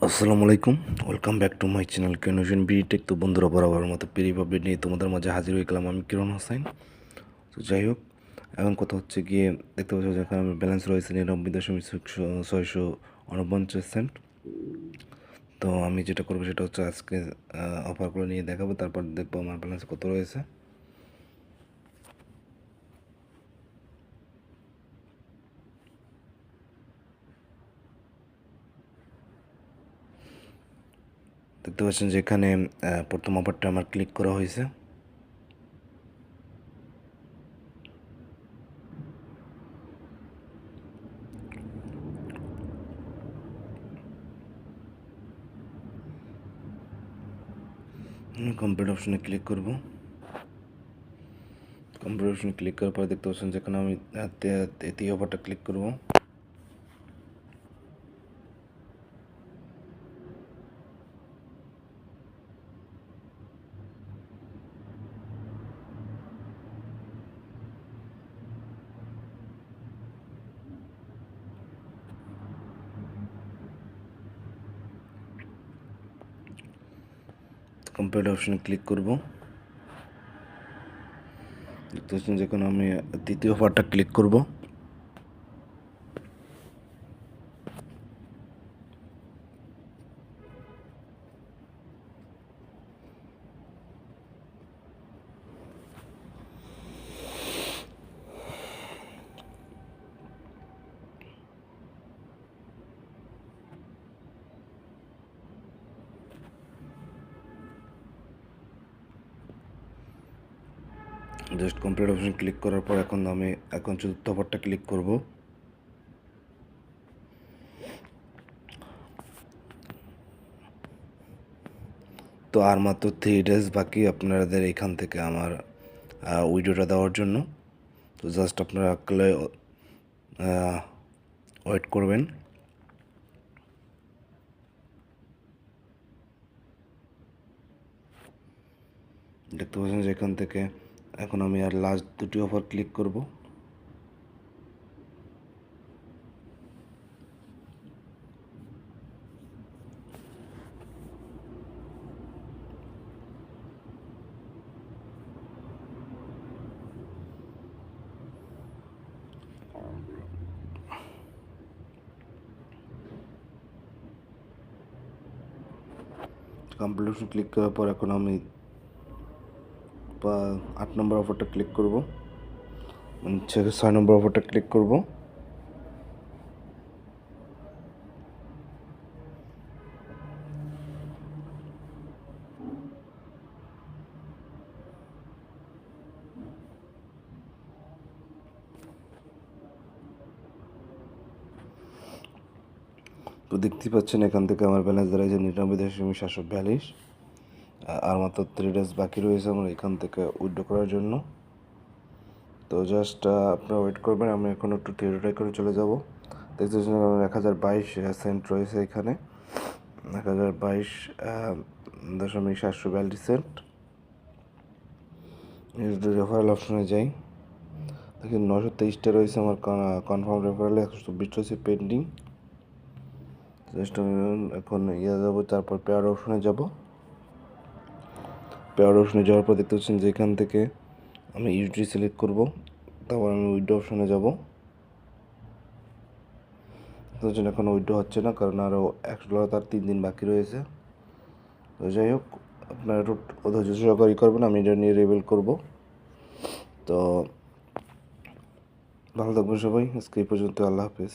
আসসালামু আলাইকুম। Welcome back to my channel কেনোশন বিটেক। তো বন্ধুরা, বরাবরের মতো পেরিপ আপডেট নিয়ে তোমাদের মাঝে হাজির হয়ে গেলাম আমি কিরণ হোসেন। তো যাই হোক, এখন কথা হচ্ছে গিয়ে দেখতে পাচ্ছ যেখানে আমার ব্যালেন্স রয়েছে 99.649 সেন্ট। তো আমি যেটা করবো সেটা হচ্ছে আজকে অফারগুলো নিয়ে দেখাবো, তারপর দেখবো আমার ব্যালেন্স কত রয়েছে। দেখতে পাচ্ছেন যে এখানে প্রথম অফারটা আমার ক্লিক করা হয়েছে। কমপ্লিট অপশনে ক্লিক করব। কমপ্লিট অপশনে ক্লিক করার পর দেখতে পাচ্ছেন যেখানে আমি তৃতীয় অফারটা ক্লিক করব। কমপ্লিট অপশনে ক্লিক করব। দেখতে পাচ্ছেন যেখানে আমি তৃতীয় অফারটা ক্লিক করব। জাস্ট কমপ্লিট অপশন ক্লিক করার পর এখন চতুর্থ অফারটা ক্লিক করব। তো আর মাত্র 3 ডেজ বাকি আপনাদের এখান থেকে আমার উইডিওটা দেওয়ার জন্য। তো জাস্ট আপনারা ওয়েট করবেন। দেখতে পাচ্ছেন যে এখান থেকে এখন আমি আর লাস্ট দুটি অফার ক্লিক করব। কমপ্লিট ক্লিক করার পর এখন আমি 8 নম্বর অফারটা ক্লিক করব, 6 নম্বর অফারটা ক্লিক করব। তো দেখতেই পাচ্ছেন এখান থেকে আমার ব্যালেন্স দাঁড়াইছে 99.742। আর মাত্র 3 ডেজ বাকি রয়েছে আমার এখান থেকে উইথড্র করার জন্য। তো জাস্ট আপনারা ওয়েট করবেন, আমি এখন একটু থিয়েটার করে চলে যাব। দেখতে পাচ্ছেন আমার 1022 সেন্ট রয়েছে এখানে, 1022.742 সেন্ট। রেফারেল অপশনে যাই, দেখি 923টা রয়েছে আমার কনফার্ম রেফারেলে, 124 রয়েছে পেন্ডিং। জাস্ট আমি এখন যাবো, তারপর পেয়ার অপশনে যাব। পেয়ার অপশনে যাওয়ার পর দেখতে পাচ্ছেন যে এখান থেকে আমি ইউটি সিলেক্ট করব, তারপর আমি উইড্রো অপশনে যাব। জন্য এখন উইড্রো হচ্ছে না, কারণ আরও $100 তার 3 দিন বাকি রয়েছে। তো যাই হোক, আপনারা একটু ধৈর্য সহকারে করবেন, আমি এটা নিয়ে রিভিল করব। তো ভালো থাকবেন সবাই, আজকে এই পর্যন্ত, আল্লাহ হাফেজ।